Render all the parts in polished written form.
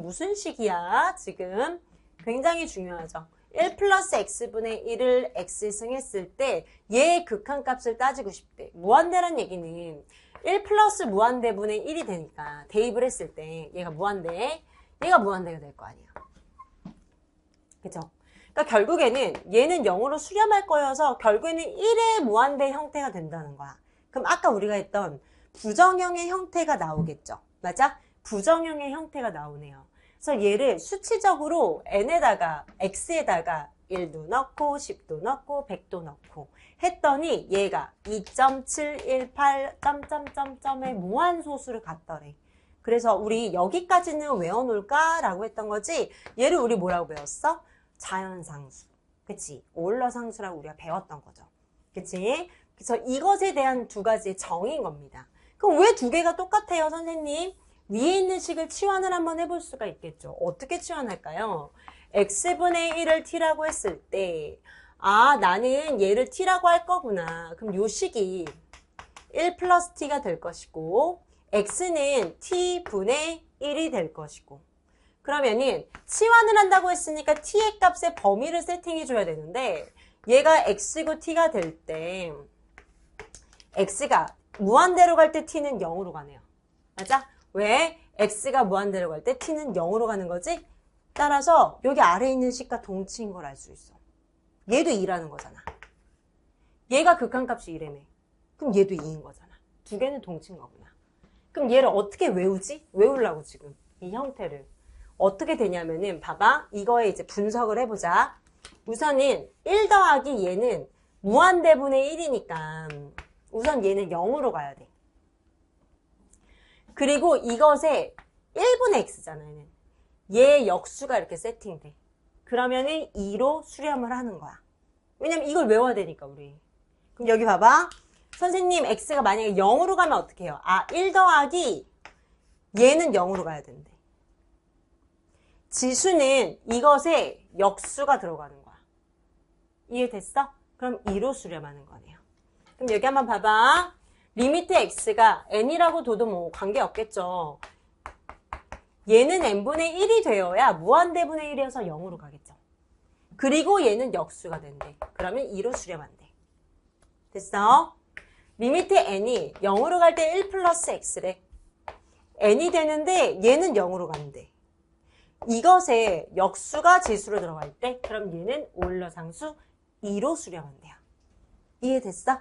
무슨 식이야? 지금 굉장히 중요하죠. 1 플러스 x분의 1을 x승했을 때 얘의 극한값을 따지고 싶대. 무한대란 얘기는 1 플러스 무한대분의 1이 되니까 대입을 했을 때 얘가 무한대가 될 거 아니야. 그죠? 그러니까 결국에는 얘는 0으로 수렴할 거여서 결국에는 1의 무한대 형태가 된다는 거야. 그럼 아까 우리가 했던 부정형의 형태가 나오겠죠. 맞아? 부정형의 형태가 나오네요. 그래서 얘를 수치적으로 n에다가 x에다가 1도 넣고 10도 넣고 100도 넣고 했더니 얘가 2.718 점점점점의 무한소수를 갖더래. 그래서 우리 여기까지는 외워놓을까라고 했던 거지. 얘를 우리 뭐라고 배웠어? 자연상수. 그치? 오일러상수라고 우리가 배웠던 거죠. 그치? 그래서 이것에 대한 두 가지의 정의인 겁니다. 그럼 왜 두 개가 똑같아요, 선생님? 위에 있는 식을 치환을 한번 해볼 수가 있겠죠. 어떻게 치환할까요? x분의 1을 t라고 했을 때 나는 얘를 t라고 할 거구나. 그럼 요 식이 1 플러스 t가 될 것이고 x는 t분의 1이 될 것이고 그러면은 치환을 한다고 했으니까 t의 값의 범위를 세팅해 줘야 되는데 얘가 x고 t가 될 때 x가 무한대로 갈 때 t는 0으로 가네요. 맞아? 왜? x가 무한대로 갈 때 t는 0으로 가는 거지? 따라서 여기 아래에 있는 식과 동치인 걸 알 수 있어. 얘도 2라는 거잖아. 얘가 극한값이 2라며. 그럼 얘도 2인 거잖아. 두 개는 동치인 거구나. 그럼 얘를 어떻게 외우지? 외우려고 지금 이 형태를. 어떻게 되냐면은 봐봐. 이거에 이제 분석을 해보자. 우선은 1 더하기 얘는 무한대분의 1이니까 우선 얘는 0으로 가야 돼. 그리고 이것에 1분의 x잖아요. 얘 역수가 이렇게 세팅돼. 그러면은 2로 수렴을 하는 거야. 왜냐면 이걸 외워야 되니까 우리. 그럼 여기 봐봐. 선생님 x가 만약에 0으로 가면 어떻게 해요? 1 더하기 얘는 0으로 가야 된대. 지수는 이것에 역수가 들어가는 거야. 이해됐어? 그럼 2로 수렴하는 거네요. 그럼 여기 한번 봐봐. 리미트 x가 n이라고 둬도 뭐 관계없겠죠. 얘는 n분의 1이 되어야 무한대분의 1이어서 0으로 가겠죠. 그리고 얘는 역수가 된대. 그러면 2로 수렴한대. 됐어? 리미트 n이 0으로 갈 때 1 플러스 x래. n이 되는데 얘는 0으로 간대. 이것에 역수가 지수로 들어갈 때 그럼 얘는 오일러상수 2로 수렴한대요. 이해됐어?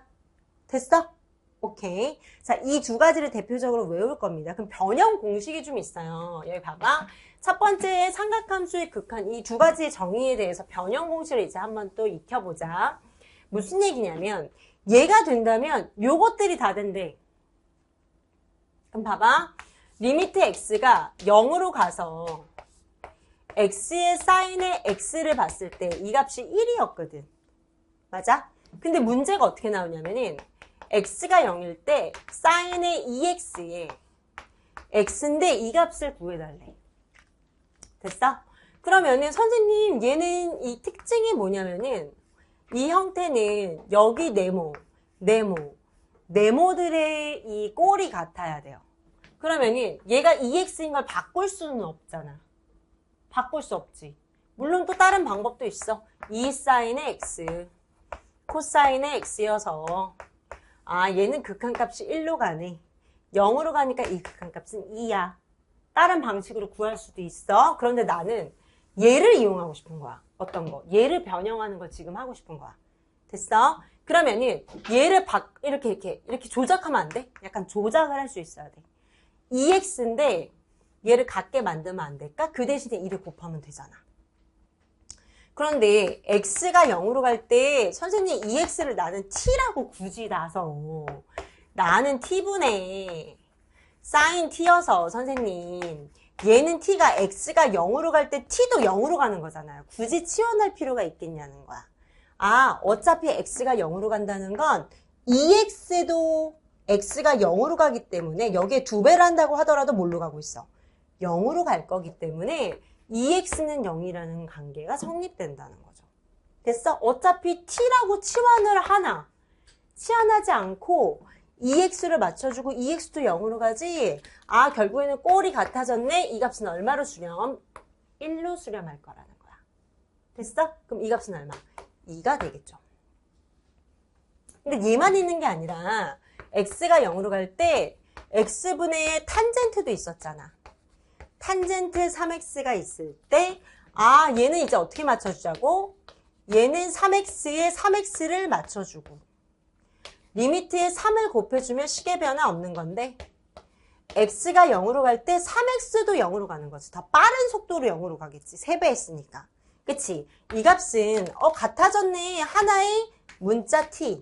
됐어? 오케이. 자, 이 두 가지를 대표적으로 외울 겁니다. 그럼 변형 공식이 좀 있어요. 여기 봐봐. 첫 번째 삼각함수의 극한 이 두 가지의 정의에 대해서 변형 공식을 이제 한번 또 익혀보자. 무슨 얘기냐면 얘가 된다면 요것들이 다 된대. 그럼 봐봐. 리미트 x가 0으로 가서 x의 사인의 x를 봤을 때 이 값이 1이었거든. 맞아? 근데 문제가 어떻게 나오냐면은 x가 0일 때 사인의 2x에 x인데 이 값을 구해달래. 됐어? 그러면은 선생님 얘는 이 특징이 뭐냐면은 이 형태는 여기 네모들의 이 꼴이 같아야 돼요. 그러면은 얘가 2x인 걸 바꿀 수는 없잖아. 바꿀 수 없지. 물론 또 다른 방법도 있어. 2 사인의 x, 코사인의 x여서 얘는 극한값이 1로 가네. 0으로 가니까 이 극한값은 2야. 다른 방식으로 구할 수도 있어. 그런데 나는 얘를 이용하고 싶은 거야. 어떤 거? 얘를 변형하는 걸 지금 하고 싶은 거야. 됐어? 그러면은 얘를 이렇게 조작하면 안 돼? 약간 조작을 할 수 있어야 돼. 2x인데 얘를 같게 만들면 안 될까? 그 대신에 2를 곱하면 되잖아. 그런데 x가 0으로 갈 때 선생님 2x를 나는 t라고 굳이 놔서 나는 t분의 sin t여서 선생님 얘는 t가 x가 0으로 갈 때 t도 0으로 가는 거잖아요. 굳이 치환할 필요가 있겠냐는 거야. 어차피 x가 0으로 간다는 건 2x도 x가 0으로 가기 때문에 여기에 2배를 한다고 하더라도 뭘로 가고 있어? 0으로 갈 거기 때문에 2x는 0이라는 관계가 성립된다는 거죠. 됐어? 어차피 t라고 치환을 하나 치환하지 않고 EX를 맞춰주고 EX도 0으로 가지. 아, 결국에는 꼴이 같아졌네. 이 값은 얼마로 수렴? 1로 수렴할 거라는 거야. 됐어? 그럼 이 값은 얼마? 2가 되겠죠. 근데 얘만 있는 게 아니라 x가 0으로 갈 때 x분의 탄젠트도 있었잖아. 탄젠트 3x가 있을 때 아, 얘는 이제 어떻게 맞춰주자고? 얘는 3x에 3x를 맞춰주고 리미트에 3을 곱해주면 식의 변화 없는 건데 x가 0으로 갈 때 3x도 0으로 가는 거지. 더 빠른 속도로 0으로 가겠지. 3배 했으니까. 그치? 이 값은 같아졌네. 하나의 문자 t.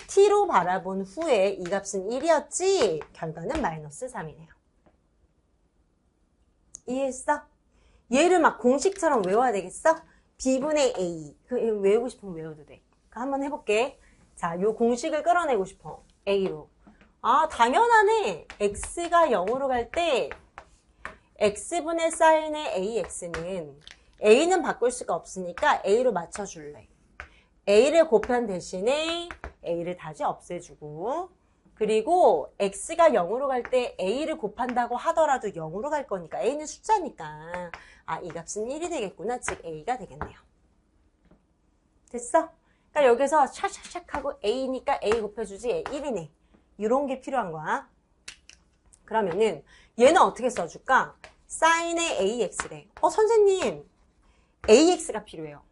t로 바라본 후에 이 값은 1이었지. 결과는 마이너스 3이네요. 이해했어? 얘를 막 공식처럼 외워야 되겠어? b분의 a. 외우고 싶으면 외워도 돼. 한번 해볼게. 자, 요 공식을 끌어내고 싶어. a로. 아, 당연하네. x가 0으로 갈 때 x분의 사인의 ax는 a는 바꿀 수가 없으니까 a로 맞춰줄래. a를 곱한 대신에 a를 다시 없애주고 그리고 x가 0으로 갈 때 a를 곱한다고 하더라도 0으로 갈 거니까 a는 숫자니까 아, 이 값은 1이 되겠구나. 즉 a가 되겠네요. 됐어? 그러니까 여기서 샥샥샥 하고 a니까 a 곱해주지 1이네. 이런 게 필요한 거야. 그러면은 얘는 어떻게 써줄까? 사인의 ax래. 선생님 ax가 필요해요.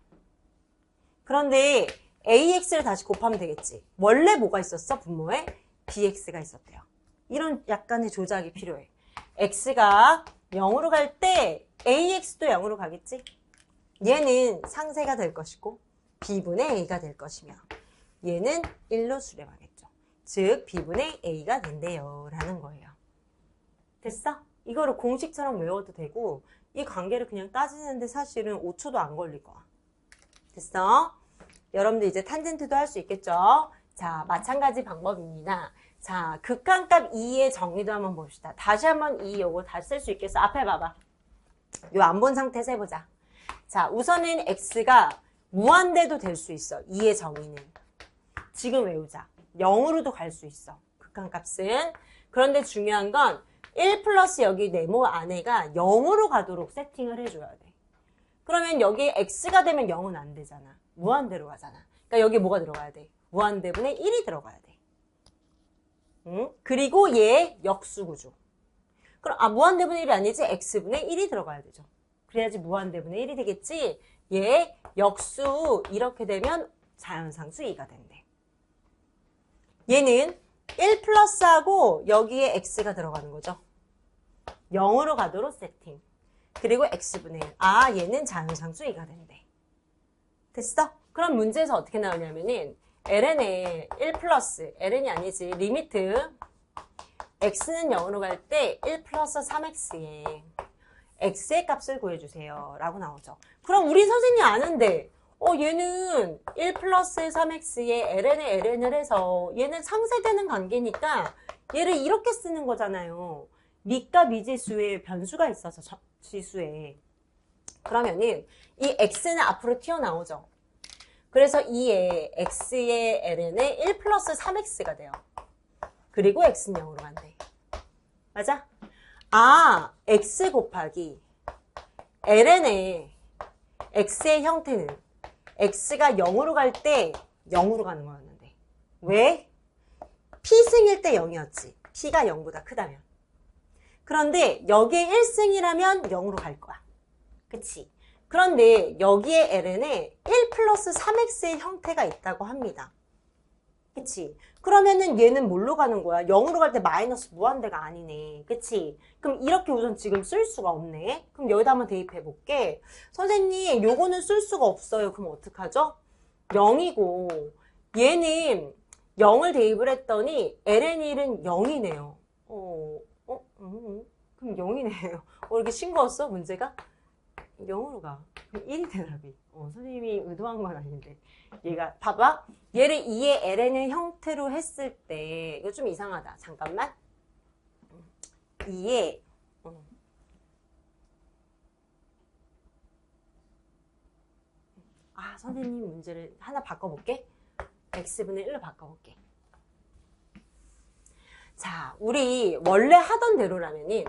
그런데 ax를 다시 곱하면 되겠지. 원래 뭐가 있었어? 분모에 bx가 있었대요. 이런 약간의 조작이 필요해. x가 0으로 갈 때 ax도 0으로 가겠지. 얘는 상세가 될 것이고 b분의 a가 될 것이며 얘는 1로 수렴하겠죠. 즉 b분의 a가 된대요 라는 거예요. 됐어? 이거를 공식처럼 외워도 되고 이 관계를 그냥 따지는데 사실은 5초도 안 걸릴 거야. 됐어? 여러분들 이제 탄젠트도 할 수 있겠죠? 자, 마찬가지 방법입니다. 자, 극한값 2의 정의도 한번 봅시다. 다시 한번 2 요거 다시 쓸 수 있겠어? 앞에 봐봐. 요 안 본 상태에서 해보자. 자, 우선은 x가 무한대도 될 수 있어. 2의 정의는. 지금 외우자. 0으로도 갈 수 있어. 극한값은. 그런데 중요한 건 1 플러스 여기 네모 안에가 0으로 가도록 세팅을 해줘야 돼. 그러면 여기에 x가 되면 0은 안 되잖아. 무한대로 가잖아. 그러니까 여기 뭐가 들어가야 돼? 무한대분의 1이 들어가야 돼. 응? 그리고 얘 역수구조. 그럼 무한대분의 1이 아니지? x분의 1이 들어가야 되죠. 그래야지 무한대분의 1이 되겠지? 얘 역수 이렇게 되면 자연상수 2가 된대. 얘는 1 플러스하고 여기에 x가 들어가는 거죠. 0으로 가도록 세팅. 그리고 x분의 1. 아, 얘는 자연상수 2가 된대. 됐어? 그럼 문제에서 어떻게 나오냐면은 ln에 1 플러스, ln이 아니지, 리미트 x는 0으로 갈 때 1 플러스 3x에 x의 값을 구해주세요 라고 나오죠. 그럼 우리 선생님이 아는데 얘는 1 플러스 3x에 ln에 ln을 해서 얘는 상쇄되는 관계니까 얘를 이렇게 쓰는 거잖아요. 미과 미지수에 변수가 있어서 지수에. 그러면은 이 x는 앞으로 튀어나오죠. 그래서 2에 x의 ln에 1 플러스 3x가 돼요. 그리고 x는 0으로 간대. 맞아? 아, x 곱하기 ln의 x의 형태는 x가 0으로 갈 때 0으로 가는 거였는데. 왜? p승일 때 0이었지. p가 0보다 크다면. 그런데 여기에 1승이라면 0으로 갈 거야. 그치? 그런데 여기에 ln에 1 플러스 3x의 형태가 있다고 합니다. 그치? 그러면은 얘는 뭘로 가는 거야? 0으로 갈 때 마이너스 무한대가 아니네. 그치? 그럼 이렇게 우선 지금 쓸 수가 없네. 그럼 여기다 한번 대입해 볼게. 선생님, 요거는 쓸 수가 없어요. 그럼 어떡하죠? 0이고 얘는 0을 대입을 했더니 ln1은 0이네요. 그럼 0이네요. 이렇게 싱거웠어? 문제가? 0으로 가. 그럼 1이 돼, 답이. 선생님이 의도한 건 아닌데. 얘가, 봐봐. 얘를 2의 ln의 형태로 했을 때, 이거 좀 이상하다. 잠깐만. 2의, 선생님 문제를 하나 바꿔볼게. x분의 1로 바꿔볼게. 자, 우리 원래 하던 대로라면은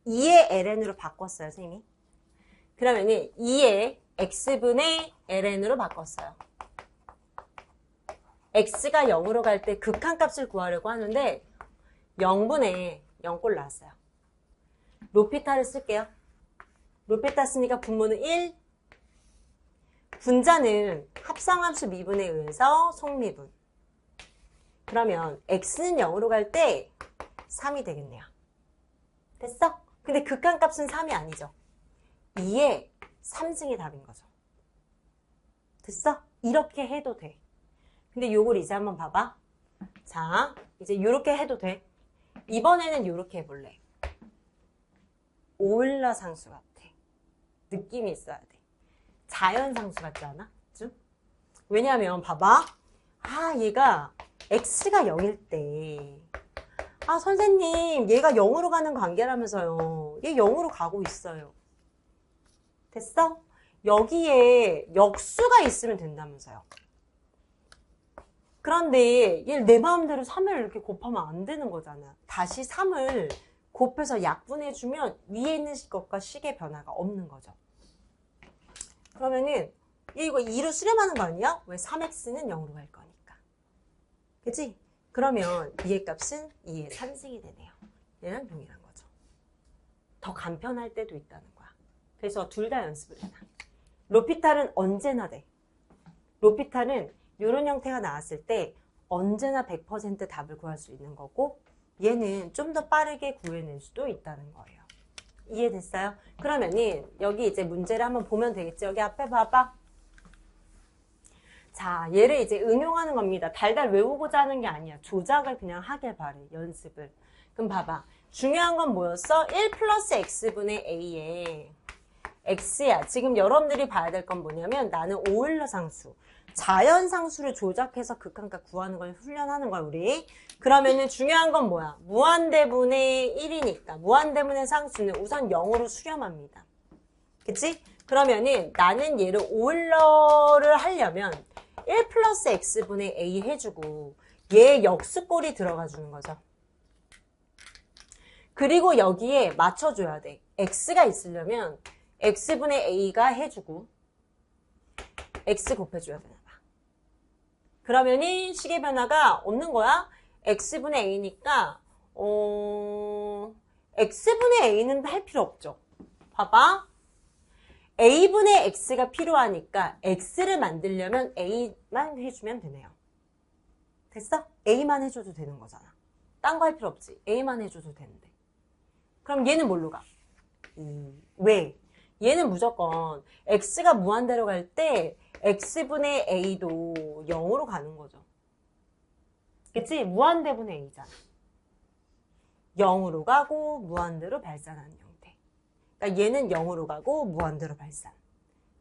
2의 ln으로 바꿨어요, 선생님이. 그러면은 2의 x분의 ln으로 바꿨어요. x가 0으로 갈 때 극한값을 구하려고 하는데 0분의 0꼴 나왔어요. 로피타를 쓸게요. 로피타 쓰니까 분모는 1, 분자는 합성함수 미분에 의해서 속미분. 그러면 x는 0으로 갈 때 3이 되겠네요. 됐어? 근데 극한값은 3이 아니죠. 2의 3승이 답인 거죠. 됐어? 이렇게 해도 돼. 근데 요걸 이제 한번 봐봐. 자, 이제 요렇게 해도 돼. 이번에는 요렇게 해볼래. 오일러 상수 같아. 느낌이 있어야 돼. 자연상수 같지 않아? 좀? 왜냐면 봐봐. 아, 얘가 x가 0일 때 아, 선생님 얘가 0으로 가는 관계라면서요. 얘 0으로 가고 있어요. 됐어? 여기에 역수가 있으면 된다면서요. 그런데 얘 내 마음대로 3을 이렇게 곱하면 안 되는 거잖아. 다시 3을 곱해서 약분해주면 위에 있는 것과 식의 변화가 없는 거죠. 그러면은 이거 2로 수렴하는 거 아니야? 왜 3x는 0으로 갈 거니까. 그치? 그러면 2의 값은 2의 3승이 되네요. 얘랑 동일한 거죠. 더 간편할 때도 있다는 거야. 그래서 둘 다 연습을 해놔. 로피탈은 언제나 돼. 로피탈은 이런 형태가 나왔을 때 언제나 100% 답을 구할 수 있는 거고 얘는 좀 더 빠르게 구해낼 수도 있다는 거예요. 이해됐어요? 그러면은 여기 이제 문제를 한번 보면 되겠지. 여기 앞에 봐봐. 자, 얘를 이제 응용하는 겁니다. 달달 외우고자 하는 게 아니야. 조작을 그냥 하길 바래. 연습을. 그럼 봐봐. 중요한 건 뭐였어? 1 플러스 x분의 a에 x야. 지금 여러분들이 봐야 될 건 뭐냐면 나는 오일러 상수. 자연상수를 조작해서 극한값 구하는 걸 훈련하는 거야, 우리. 그러면은 중요한 건 뭐야? 무한대분의 1이니까 무한대분의 상수는 우선 0으로 수렴합니다. 그치? 그러면은 나는 얘를 오일러를 하려면 1 플러스 x분의 a 해주고 얘 역수꼴이 들어가 주는 거죠. 그리고 여기에 맞춰줘야 돼. x가 있으려면 x분의 a가 해주고 x 곱해줘야 되나 봐. 그러면은 식의 변화가 없는 거야. x분의 a니까 x분의 a는 할 필요 없죠. 봐봐. a분의 x가 필요하니까 x를 만들려면 a만 해주면 되네요. 됐어? a만 해줘도 되는 거잖아. 딴 거 할 필요 없지. a만 해줘도 되는데. 그럼 얘는 뭘로 가? 왜? 얘는 무조건 x가 무한대로 갈 때 x분의 a도 0으로 가는 거죠. 그치? 무한대분의 a잖아. 0으로 가고 무한대로 발산하는 형태. 그러니까 얘는 0으로 가고 무한대로 발산.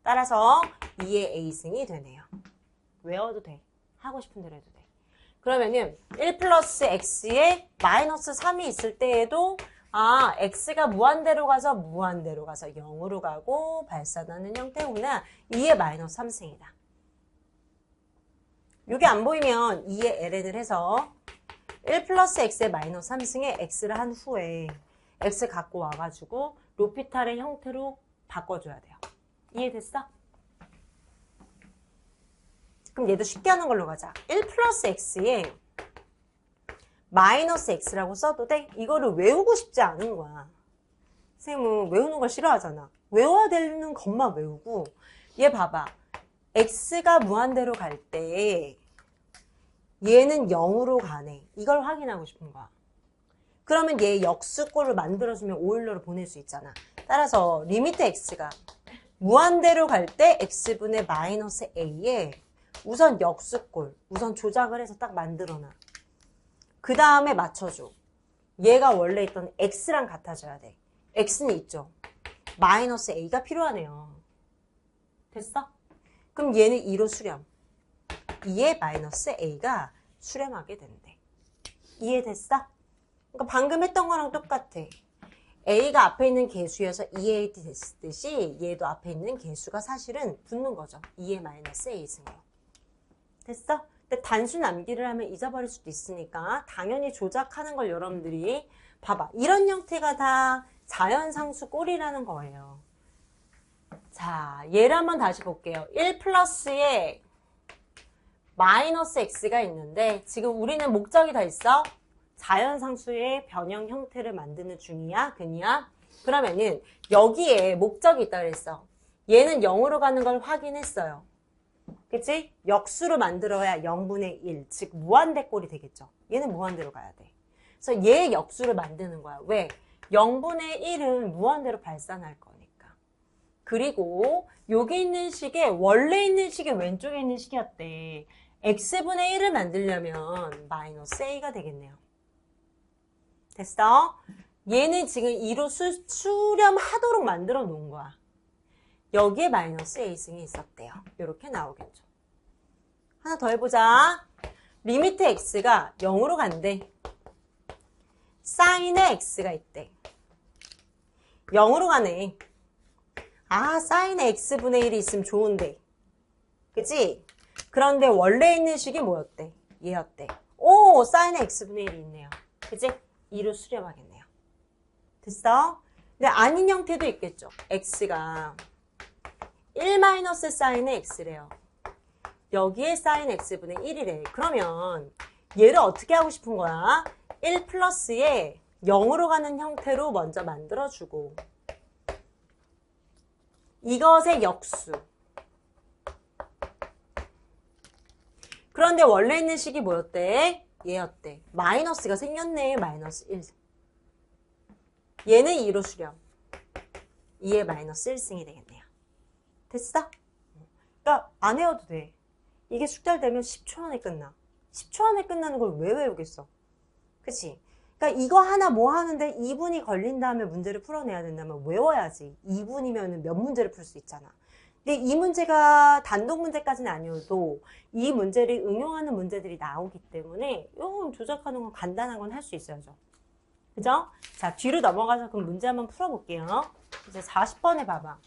따라서 2의 a승이 되네요. 외워도 돼. 하고 싶은 대로 해도 돼. 그러면은 1 플러스 x에 마이너스 3이 있을 때에도 아, x가 무한대로 가서 0으로 가고 발산하는 형태구나. 2의 마이너스 3승이다. 이게 안 보이면 2의 ln을 해서 1 플러스 x의 마이너스 3승에 x를 한 후에 x 갖고 와가지고 로피탈의 형태로 바꿔줘야 돼요. 이해됐어? 그럼 얘도 쉽게 하는 걸로 가자. 1 플러스 x에 마이너스 x라고 써도 돼? 이거를 외우고 싶지 않은 거야. 선생님은 외우는 걸 싫어하잖아. 외워야 되는 것만 외우고 얘 봐봐. x가 무한대로 갈 때 얘는 0으로 가네. 이걸 확인하고 싶은 거야. 그러면 얘 역수꼴을 만들어주면 오일러로 보낼 수 있잖아. 따라서 리미트 x가 무한대로 갈 때 x분의 마이너스 a에 우선 역수꼴, 우선 조작을 해서 딱 만들어놔. 그 다음에 맞춰줘. 얘가 원래 있던 x랑 같아져야 돼. x는 있죠. 마이너스 a가 필요하네요. 됐어? 그럼 얘는 2로 수렴. 2의 마이너스 a가 수렴하게 된대. 이해됐어? 그러니까 방금 했던 거랑 똑같아. a가 앞에 있는 개수여서 2a 됐듯이 얘도 앞에 있는 개수가 사실은 붙는 거죠. 2의 마이너스 a 승으로. 됐어? 근데 단순 암기를 하면 잊어버릴 수도 있으니까 당연히 조작하는 걸 여러분들이 봐봐. 이런 형태가 다 자연상수 꼴이라는 거예요. 자, 얘를 한번 다시 볼게요. 1 플러스에 마이너스 x가 있는데 지금 우리는 목적이 다 있어? 자연상수의 변형 형태를 만드는 중이야? 그니야? 그러면은 여기에 목적이 있다 그랬어. 얘는 0으로 가는 걸 확인했어요. 그치? 역수로 만들어야 0분의 1, 즉 무한대꼴이 되겠죠. 얘는 무한대로 가야 돼. 그래서 얘 역수를 만드는 거야. 왜? 0분의 1은 무한대로 발산할 거니까. 그리고 여기 있는 식에 원래 있는 식의 왼쪽에 있는 식이었대. x분의 1을 만들려면 마이너스 a가 되겠네요. 됐어? 얘는 지금 2로 수렴하도록 만들어 놓은 거야. 여기에 마이너스 a승이 있었대요. 이렇게 나오겠죠. 하나 더 해보자. 리미트 x가 0으로 간대. 사인의 x가 있대. 0으로 가네. 아, 사인의 x분의 1이 있으면 좋은데. 그치? 그런데 원래 있는 식이 뭐였대? 얘였대. 오, 사인의 x분의 1이 있네요. 그치? 2로 수렴하겠네요. 됐어? 근데 아닌 형태도 있겠죠. x가 1 마이너스 사인의 x래요. 여기에 사인 x분의 1이래. 그러면 얘를 어떻게 하고 싶은 거야? 1 플러스에 0으로 가는 형태로 먼저 만들어주고 이것의 역수. 그런데 원래 있는 식이 뭐였대? 얘였대. 마이너스가 생겼네. 마이너스 1. 얘는 2로 수렴. 2의 마이너스 1승이 되겠네요. 됐어? 그러니까 안 외워도 돼. 이게 숙달되면 10초 안에 끝나. 10초 안에 끝나는 걸 왜 외우겠어? 그치? 그러니까 이거 하나 뭐 하는데 2분이 걸린 다음에 문제를 풀어내야 된다면 외워야지. 2분이면 몇 문제를 풀 수 있잖아. 근데 이 문제가 단독 문제까지는 아니어도 이 문제를 응용하는 문제들이 나오기 때문에 이건 조작하는 건 간단한 건 할 수 있어야죠. 그죠? 자, 뒤로 넘어가서 그럼 문제 한번 풀어볼게요. 이제 40번에 봐봐.